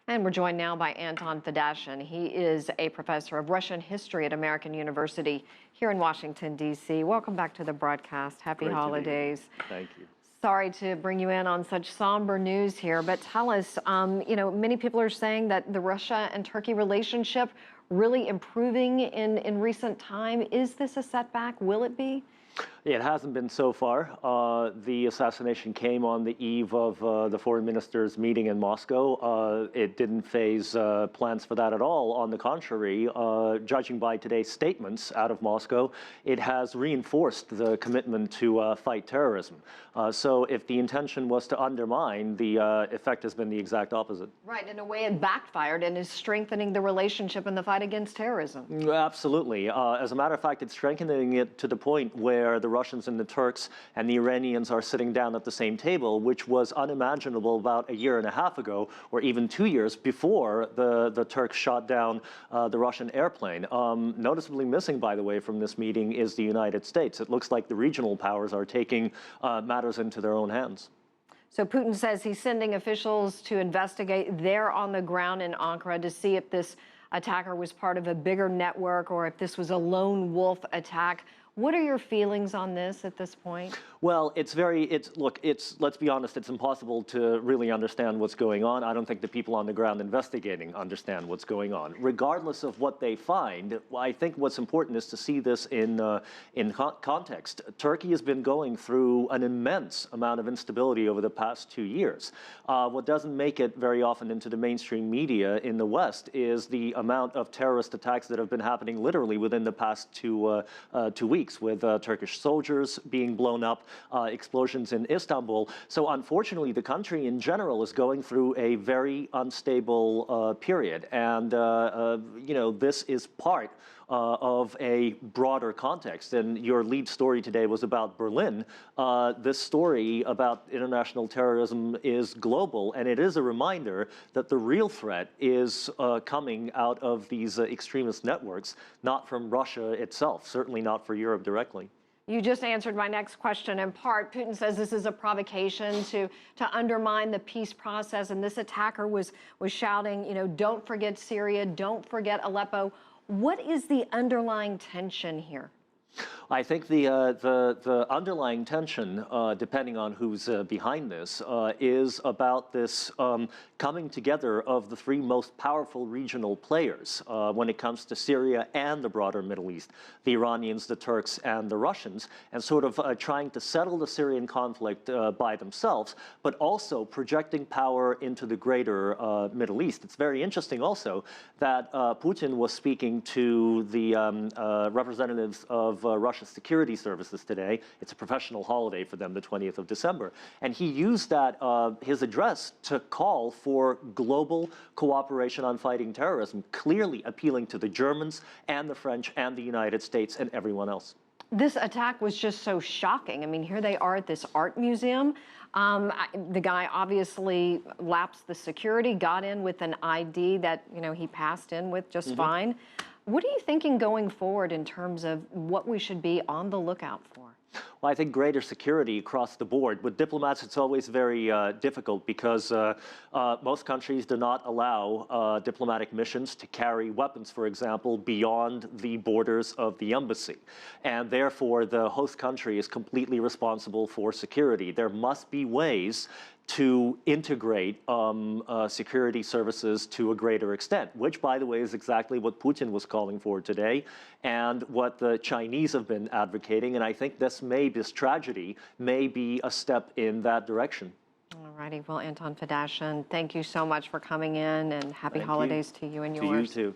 And we're joined now by Anton Fedyashin. He is a professor of Russian history at American University here in Washington, D.C. Welcome back to the broadcast. Happy holidays. Thank you. Sorry to bring you in on such somber news here, but tell us, many people are saying that the Russia and Turkey relationship really improving in recent time. Is this a setback? Will it be? It hasn't been so far. The assassination came on the eve of the foreign ministers' meeting in Moscow. It didn't phase plans for that at all. On the contrary, judging by today's statements out of Moscow, it has reinforced the commitment to fight terrorism. So if the intention was to undermine, the effect has been the exact opposite. Right. In a way, it backfired and is strengthening the relationship in the fight against terrorism. Absolutely. As a matter of fact, it's strengthening it to the point where the Russians and the Turks and the Iranians are sitting down at the same table, which was unimaginable about a year and a half ago, or even 2 years before the Turks shot down the Russian airplane. Noticeably missing, by the way, from this meeting is the United States. It looks like the regional powers are taking matters into their own hands. So Putin says he's sending officials to investigate there on the ground in Ankara to see if this attacker was part of a bigger network or if this was a lone wolf attack. What are your feelings on this at this point? Well, let's be honest, it's impossible to really understand what's going on. I don't think the people on the ground investigating understand what's going on. Regardless of what they find, I think what's important is to see this in context. Turkey has been going through an immense amount of instability over the past 2 years. What doesn't make it very often into the mainstream media in the West is the amount of terrorist attacks that have been happening literally within the past two weeks, with Turkish soldiers being blown up, explosions in Istanbul. So unfortunately, the country in general is going through a very unstable period. And, this is part of a broader context. And your lead story today was about Berlin. This story about international terrorism is global, and it is a reminder that the real threat is coming out of these extremist networks, not from Russia itself, certainly not for Europe directly. You just answered my next question in part. Putin says this is a provocation to undermine the peace process, and this attacker was shouting, don't forget Syria, don't forget Aleppo. What is the underlying tension here? I think the underlying tension, depending on who's behind this, is about this coming together of the three most powerful regional players when it comes to Syria and the broader Middle East, the Iranians, the Turks, and the Russians, and sort of trying to settle the Syrian conflict by themselves, but also projecting power into the greater Middle East. It's very interesting also that Putin was speaking to the representatives of Russia's security services today. It's a professional holiday for them, the 20th of December. And he used that, his address, to call for global cooperation on fighting terrorism, clearly appealing to the Germans and the French and the United States and everyone else. This attack was just so shocking. I mean, here they are at this art museum. The guy obviously lapsed the security, got in with an ID that, he passed in with just fine. What are you thinking going forward in terms of what we should be on the lookout for? Well, I think greater security across the board. With diplomats, it's always very difficult because most countries do not allow diplomatic missions to carry weapons, for example, beyond the borders of the embassy. And therefore, the host country is completely responsible for security. There must be ways to integrate security services to a greater extent, which, by the way, is exactly what Putin was calling for today and what the Chinese have been advocating. And I think this tragedy may be a step in that direction. All righty. Well, Anton Fedyashin, thank you so much for coming in, and happy holidays to you and yours. To you too.